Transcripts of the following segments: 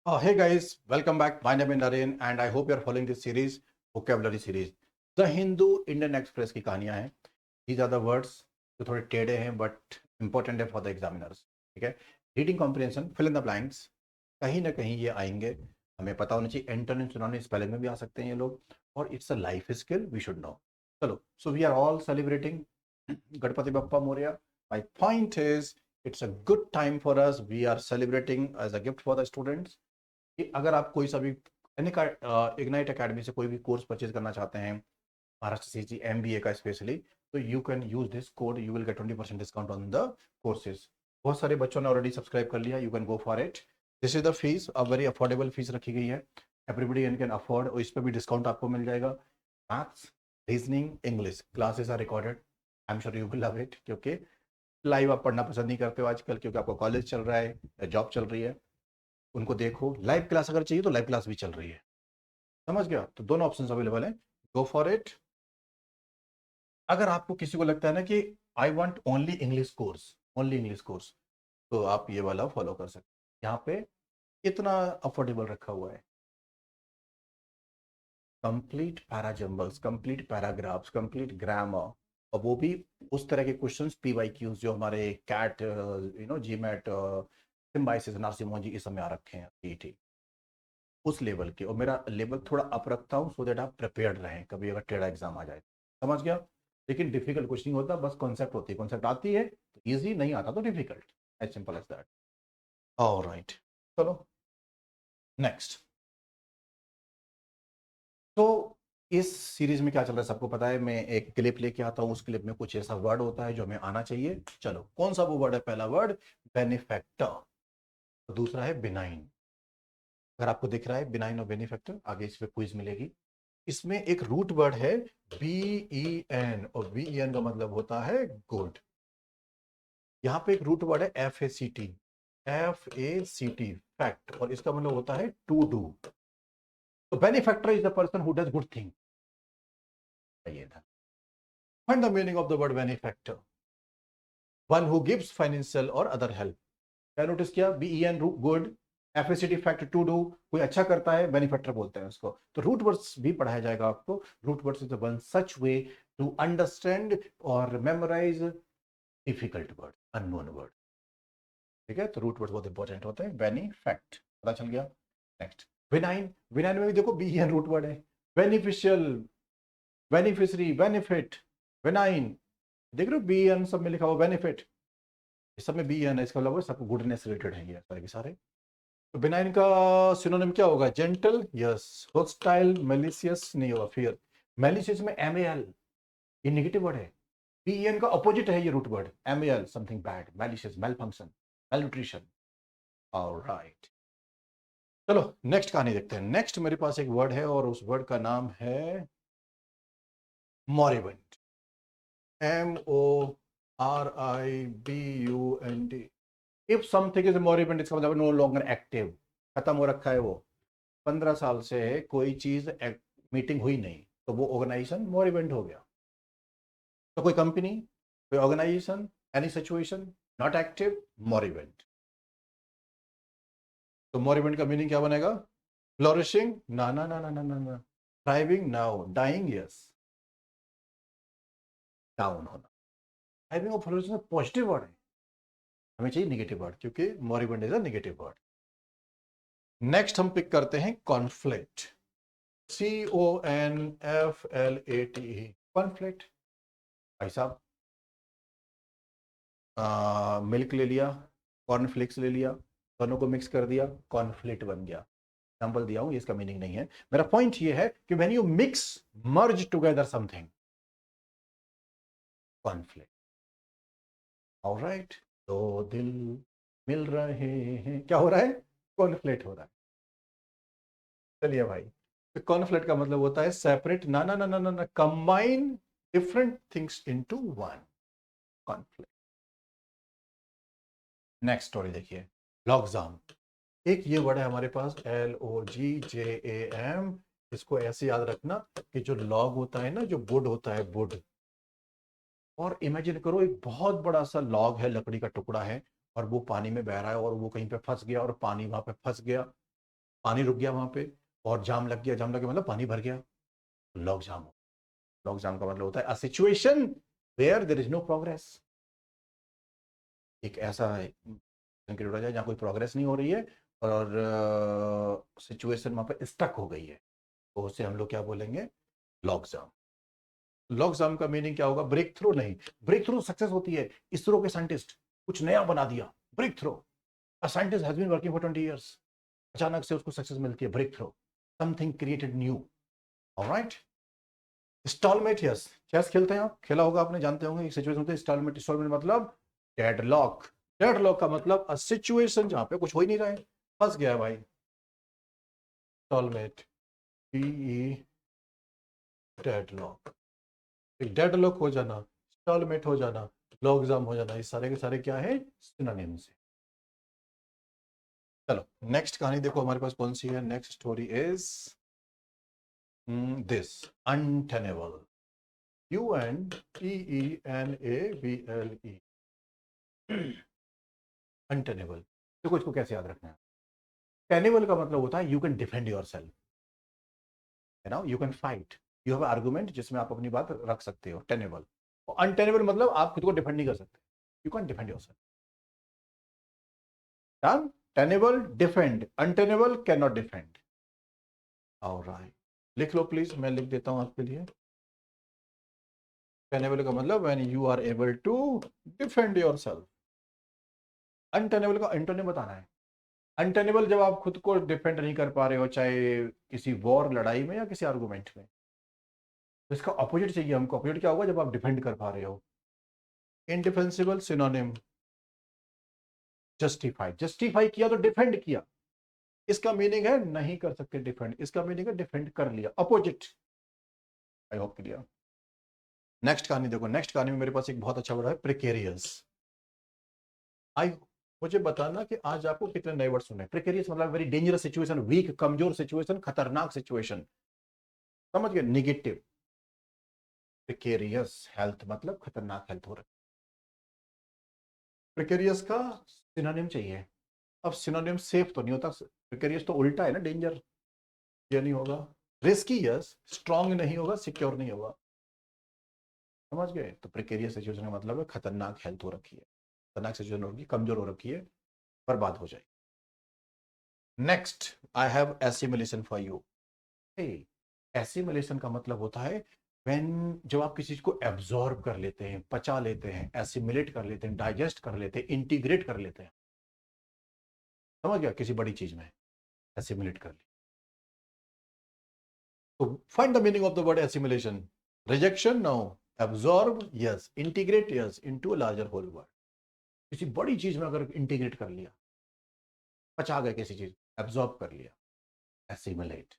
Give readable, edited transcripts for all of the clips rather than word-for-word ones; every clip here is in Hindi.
Hey guys, welcome back. My name is Naren and I hope you are following this series, vocabulary series. The Hindu Indian Express की कहानियां हैं. These are the words जो थोड़े टेढ़े हैं but important है for the examiners. ठीक है. Reading comprehension, fill in the blanks. कहीं ना कहीं ये आएंगे. हमें पता होना चाहिए एंटोनिम सिनोनिम स्पेलिंग में भी आ सकते हैं ये लोग. और it's a life skill we should know. चलो, so we are all celebrating Ganpati Bappa Morya. My point is it's a good time for us. We are celebrating as a gift for the students कि अगर आप कोई सा भी इग्नाइट एकेडमी से कोई भी कोर्स परचेज करना चाहते हैं, महाराष्ट्र सीजी एमबीए का स्पेशली, तो you can use this code. You will get 20% discount on the courses. बहुत सारे बच्चों ने ऑलरेडी सब्सक्राइब कर लिया. You can go for it. This is the fees. A very affordable fees रखी गई है. Everybody can afford. और इस पर भी डिस्काउंट आपको मिल जाएगा. Maths, reasoning, English classes are recorded. I am sure you will love it. क्योंकि लाइव आप पढ़ना पसंद नहीं करते हो आजकल, क्योंकि आपको कॉलेज चल रहा है या जॉब चल रही है. उनको देखो. लाइव क्लास अगर चाहिए तो लाइव क्लास भी चल रही है. समझ गया? तो दोनों ऑप्शंस अवेलेबल हैं. गो फॉर इट. अगर आपको किसी को लगता है ना कि I want only English course, तो आप ये वाला फॉलो कर सकते हैं. यहाँ पे कितना अफोर्डेबल रखा हुआ है. Complete parajumbles, complete paragraphs, complete grammar. और वो भी उस तरह के क्वेश्चंस, पीवाईक्यूज जो हमारे कैट जीमैट सिम्बाइसिस नार्सिमोलॉजी इस समय आ रखे हैं. ठीक, उस लेवल के. और मेरा लेवल थोड़ा अप रखता हूँ सो दैट आप प्रिपेयर्ड रहें कभी अगर टेढ़ा एग्जाम आ जाए. समझ गया? लेकिन डिफिकल्ट कुछ नहीं होता, बस कॉन्सेप्ट होती है. कॉन्सेप्ट आती है तो ईजी, नहीं आता तो difficult. As simple as that. Alright, चलो नेक्स्ट. तो इस सीरीज में क्या चल रहा है सबको पता है. मैं एक क्लिप लेके आता हूँ. उस क्लिप में कुछ ऐसा वर्ड होता है जो हमें आना चाहिए. चलो, कौन सा वो वर्ड है? पहला वर्ड बेनिफैक्टर. दूसरा है बिनाइन. अगर आपको दिख रहा है बिनाइन और बेनिफैक्टर, आगे इस पे क्विज मिलेगी. इसमें एक रूट वर्ड है बी ई एन. और बी ई एन का मतलब होता है गुड. यहां पे एक रूट वर्ड है F A C T. F A C T, fact. और इसका मतलब होता है टू डू. तो benefactor is the person who does good thing. ये था. Find the meaning of the word benefactor. One who gives financial or other help. क्या नोटिस किया? B E N good, F A C T fact to do. कोई अच्छा करता है, बेनिफैक्टर बोलते हैं उसको. तो रूट वर्ड्स भी पढ़ाया जाएगा आपको. Root words is one such way to understand और memorize difficult word, unknown word. ठीक है? तो रूट वर्ड बहुत इंपॉर्टेंट होते हैं. बेनिफैक्ट पता चल गया. नेक्स्ट, विनाइन. विनाइन में भी देखो बी एन रूट वर्ड है. बेनिफिशियल, बेनिफिशरी, बेनिफिट, विनाइन. देख रहे हो बी एन सब में लिखा हुआ बेनिफिट. इस सब में बी एन है. इसका मतलब सब गुडनेस रिलेटेड है ये सारे के सारे. तो बिनाइन का सिनोनिम क्या होगा? Gentle, yes. होस्टाइल, मेलिशियस नहीं होगा. फियर. मेलिशियस में एम ए एल, ये नेगेटिव वर्ड है. पीएन का अपोजिट है ये root word. M A L, something bad. Malicious, malfunction, malnutrition. Alright, चलो नेक्स्ट कहानी देखते हैं. नेक्स्ट मेरे पास एक वर्ड है और उस वर्ड का नाम है moribund. M O R I B U N D. If something is moribund, इसका मतलब नो लॉन्गर एक्टिव, खत्म हो रखा है वो. 15 साल से कोई चीज मीटिंग हुई नहीं, तो वो ऑर्गेनाइजेशन मॉरिबेंट हो गया. तो कोई कंपनी, कोई organization, any situation not active, moribund. तो मॉरिबेंट का मीनिंग क्या बनेगा? फ्लोरिशिंग, ना ना ना ना ना ना ना. Thriving, now. Dying, yes. Down होना. थ्राइविंग और फ्लोरिशिंग पॉजिटिव वर्ड है. हमें चाहिए निगेटिव वर्ड, क्योंकि moribund is a negative word. Next हम पिक करते हैं conflict. C O N F L A T E. Conflict. भाई साहब, मिल्क ले लिया, कॉर्नफ्लेक्स ले लिया, दोनों को मिक्स कर दिया, कॉन्फ्लिक्ट बन गया. एग्जाम्पल दिया हूं, इसका मीनिंग नहीं है. मेरा पॉइंट ये है कि when you mix, merge together something, conflict. Alright. दो दिल मिल रहे हैं, क्या हो रहा है? कॉन्फ्लिक्ट हो रहा है. चलिए भाई. तो कॉन्फ्लिक्ट का मतलब होता है सेपरेट, ना ना ना ना ना, combine different things into one. Conflict. Next story देखिए. लॉकजाम. एक ये वर्ड है हमारे पास, L O ji J A M. इसको ऐसे याद रखना कि जो लॉग होता है ना, जो वुड होता है, वुड. और इमेजिन करो एक बहुत बड़ा सा लॉग है, लकड़ी का टुकड़ा है, और वो पानी में बह रहा है और वो कहीं पे फंस गया और पानी वहां पे फंस गया. पानी रुक गया वहां पे और जाम लग गया, जाम लग गया मतलब पानी भर गया, लॉग जाम हो। लॉग जाम का मतलब होता है a situation where there is no progress. एक ऐसा क्रिएट हो जाए जहाँ कोई प्रोग्रेस नहीं हो रही है और सिचुएशन वहां पे स्टक हो गई है, तो उसे हम लोग क्या बोलेंगे, लॉग जाम। लॉग जाम का मीनिंग क्या होगा, ब्रेक थ्रू नहीं। ब्रेक थ्रू सक्सेस होती है, इसरो के साइंटिस्ट कुछ नया बना दिया, breakthrough. A scientist has been working for 20 years, अचानक से उसको सक्सेस मिलती है, breakthrough, something created new. Alright. Stalemate, yes, chess खेलते हैं आप, खेला होगा आपने, जानते होंगे एक सिचुएशन होती है स्टॉलमेट। स्टॉलमेट मतलब डेडलॉक। डेडलॉक का मतलब अ सिचुएशन जहां पे कुछ हो ही नहीं रहा है, फंस गया है भाई, स्टॉलमेट, टी डेडलॉक। डेडलॉक हो जाना, स्टॉलमेट हो जाना, लॉकजाम हो जाना, ये सारे के सारे क्या है, सिनोनिम्स है। चलो नेक्स्ट कहानी देखो हमारे पास कौन सी है, next story is this, untenable, UNTENABLE, untenable. देखो इसको कैसे याद रखना है। टेनेबल का मतलब होता है you can defend your self, है ना, you can fight, you have argument जिसमें आप अपनी बात रख सकते हो, टेनेबल। अनटेनेबल मतलब आप खुद को डिफेंड नहीं कर सकते, you can defend your self. Done. Tenable defend, untenable can not defend. Alright, लिख लो प्लीज, मैं लिख देता हूं आपके लिए। टेनेबल का मतलब when you are able to defend yourself. Untenable का एंटोनिम बताना है। अनटेनेबल जब आप खुद को डिफेंड नहीं कर पा रहे हो, चाहे किसी वॉर, लड़ाई में या किसी आर्गुमेंट में, तो इसका ऑपोजिट चाहिए हमको। ऑपोजिट क्या होगा जब आप डिफेंड कर पा रहे हो। इनडिफेंसिबल सिनोनिम जस्टिफाइड, जस्टिफाई किया तो डिफेंड किया, इसका मीनिंग है नहीं कर सकते डिफेंड, इसका मीनिंग है डिफेंड कर लिया, opposite. I hope clear. Next कहानी देखो, नेक्स्ट कहानी में मेरे पास एक बहुत अच्छा वर्ड है, प्रिकेरियस। आई, मुझे बताना कि आज आपको कितने नए वर्ड सुने। प्रिकेरियस मतलब वेरी डेंजरस सिचुएशन, वीक, कमजोर सिचुएशन, खतरनाक सिचुएशन, समझ गए, निगेटिव। प्रिकेरियस हेल्थ मतलब खतरनाक हेल्थ हो रहा है। प्रिकेरियस का सिनोनिम चाहिए। अब सिनोनिम सेफ तो नहीं होता, प्रिकेरियस तो उल्टा है ना, डेंजर, ये नहीं होगा। रिस्की यस, स्ट्रांग नहीं होगा, सिक्योर नहीं होगा, समझ गए। तो प्रिकेरियस सिचुएशन का मतलब है खतरनाक हेल्थ हो रखी है, खतरनाक सिचुएशन होगी, कमजोर हो रखी है, बर्बाद हो जाए। Next, I have assimilation for you. Assimilation का मतलब होता है व्हेन, जब आप किसी चीज को एब्जॉर्ब कर लेते हैं, पचा लेते हैं, एसिमिलेट कर लेते हैं, डाइजेस्ट कर लेते हैं, इंटीग्रेट कर लेते हैं, समझ गया, किसी बड़ी चीज में एसिमिलेट कर लिया। तो find the meaning of the word assimilation. Rejection no, absorb yes, integrate yes, into a larger whole word. किसी बड़ी चीज में अगर इंटीग्रेट कर लिया, पचा गए किसी चीज, एब्जॉर्ब कर लिया, assimilate,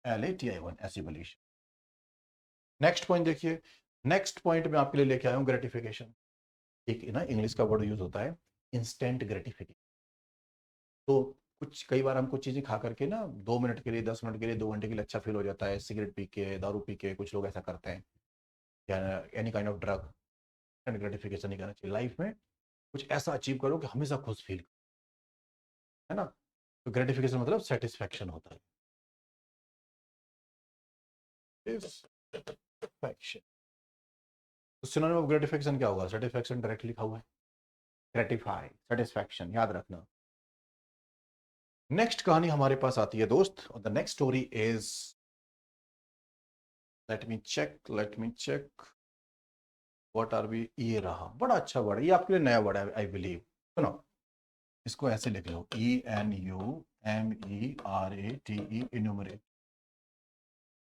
ASSIMILATI1, assimilation. Next point देखिए, नेक्स्ट पॉइंट में आपके लिए लेके आया हूं ग्रेटिफिकेशन। एक ना इंग्लिश का वर्ड यूज होता है, इंस्टेंट ग्रेटिफिकेशन। तो कुछ कई बार हम कुछ चीजें खा करके ना 2 मिनट के लिए, 10 मिनट के लिए, 2 घंटे के लिए अच्छा फील हो जाता है, सिगरेट पी के, दारू पी के कुछ लोग ऐसा करते हैं, या any kind of drug. Gratification नहीं करना चाहिए लाइफ में, कुछ ऐसा अचीव करो कि हमेशा खुश फील, है ना। तो ग्रेटिफिकेशन मतलब सेटिस्फैक्शन होता है, सेटिस्फैक्शन। तो सिनोनिम ऑफ ग्रेटिफिकेशन क्या होगा, सेटिस्फैक्शन डायरेक्टली लिखा हुआ है, ग्रेटिफाई, सेटिस्फैक्शन, याद रखना। नेक्स्ट कहानी हमारे पास आती है दोस्त, और the next story is, let me check what are we, ये रहा, बड़ा अच्छा वर्ड है ये, आपके लिए नया वर्ड है आई बिलीव। सुनो, इसको ऐसे लिख लो, ENUMERATE, इन्यूमरेट।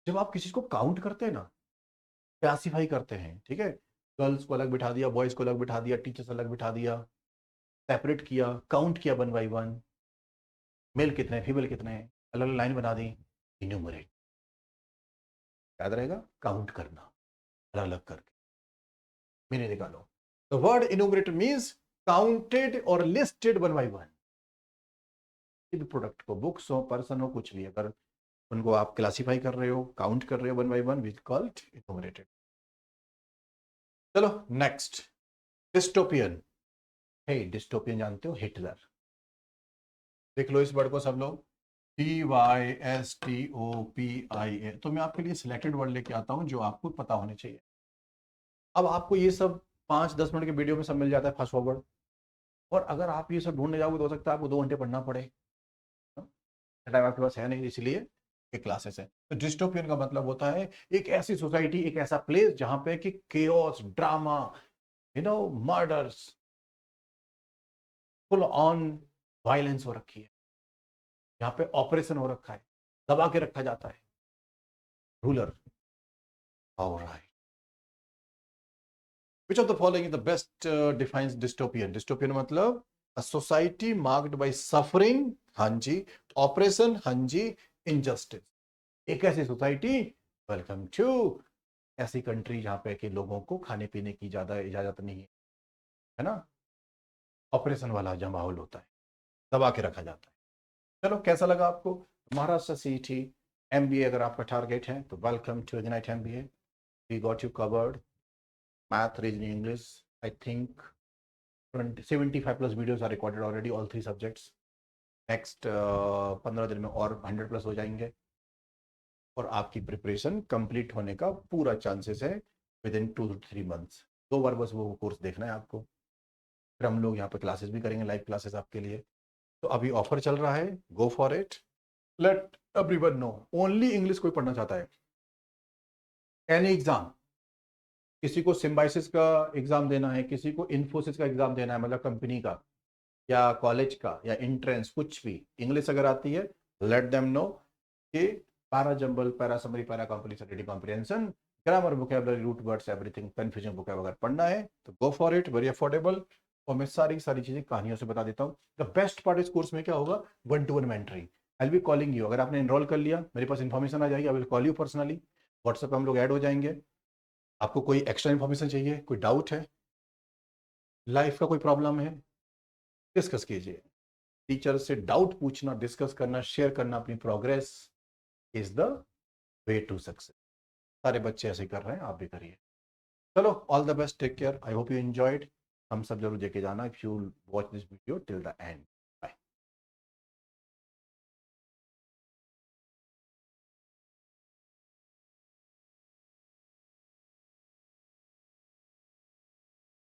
जब आप किसी को काउंट करते हैं ना, क्लासीफाई करते हैं, ठीक है, गर्ल्स को अलग बिठा दिया, बॉयज को अलग बिठा दिया, टीचर्स अलग बिठा दिया, सेपरेट किया, काउंट किया 1 by 1, मेल कितने, फीमेल कितने हैं, अलग अलग लाइन बना दी, इन्यूमरेट। याद रहेगा, काउंट करना अलग अलग करके, मीनिंग निकालो। The word enumerate means counted और लिस्टेड 1 by 1। किसी भी प्रोडक्ट को, बुक्स हो, पर्सन हो, कुछ भी, अगर उनको आप क्लासीफाई कर रहे हो, काउंट कर रहे हो 1 by 1, वी कॉल्ड इन्यूमरेटेड। चलो नेक्स्ट, डिस्टोपियन। हे डिस्टोपियन जानते हो, हिटलर। देख लो इस वर्ड को सब लोग, TYSTOPIA। तो मैं आपके लिए सिलेक्टेड वर्ड लेके आता हूं जो आपको पता होने चाहिए। अब आपको ये सब 5-10 मिनट के वीडियो में सब मिल जाता है फास्ट फॉरवर्ड, और अगर आप ये सब ढूंढने जाओगे तो हो सकता है आपको 2 घंटे पढ़ना पड़े। टाइम आपके पास है नहीं, इसलिए ये क्लासेस है। तो डिस्टोपियन का मतलब होता है एक ऐसी सोसाइटी, एक ऐसा प्लेस जहां पे कि chaos, drama, murders, full on violence हो रखी है, यहाँ पे ऑपरेशन हो रखा है, दबा के रखा जाता है ruler. Alright, which of the following is the best defines dystopian? Dystopian मतलब a society marked by suffering, हाँ जी, ऑपरेशन, हाँ जी, injustice। एक ऐसी सोसाइटी, वेलकम टू, ऐसी कंट्री जहां पे कि लोगों को खाने पीने की ज्यादा इजाजत नहीं है ना, ऑपरेशन वाला जो माहौल होता है, दबा के रखा जाता है। चलो कैसा लगा आपको? महाराष्ट्र सीईटी एमबीए अगर आपका टारगेट है तो welcome to Ignite MBA. We got you covered, math, reasoning, English. I think 75+ videos are recorded already, all 3 subjects। Next 15 दिन में और 100+ हो जाएंगे, और आपकी प्रिपरेशन कंप्लीट होने का पूरा चांसेस है विद इन 2 to 3 months। 2 बार बस वो कोर्स देखना है आपको, फिर हम लोग यहाँ पे क्लासेस भी करेंगे, लाइव क्लासेस आपके लिए। तो अभी ऑफर चल रहा है, go for it. Let everyone know, only English कोई पढ़ना चाहता है, एनी एग्जाम, किसी को सिम्बाइसिस का एग्जाम देना है, किसी को इन्फोसिस का एग्जाम देना है, मतलब कंपनी का या कॉलेज का या इंट्रेंस, कुछ भी, इंग्लिश अगर आती है, लेट देम नो कि para jumble, para summary, para complicity, comprehension, grammar, vocabulary, root words, everything, confusion vocab अगर पढ़ना है तो go for it, very affordable. और मैं सारी सारी चीजें कहानियों से बता देता हूँ। द बेस्ट पार्ट इस कोर्स में क्या होगा, 1-to-1 mentoring. I will be calling you, अगर आपने एनरोल कर लिया, मेरे पास इन्फॉर्मेशन आ जाएगी, I will call you personally, WhatsApp पे हम लोग ऐड हो जाएंगे। आपको कोई एक्स्ट्रा इन्फॉर्मेशन चाहिए, कोई डाउट है, लाइफ का कोई प्रॉब्लम है, डिस्कस कीजिए। टीचर से डाउट पूछना, डिस्कस करना, शेयर करना अपनी progress is the way to success. सारे बच्चे ऐसे कर रहे हैं, आप भी करिए। चलो, all the best, take care, I hope you enjoyed. हम सब जरूर देखे जाना if you watch this video till the and.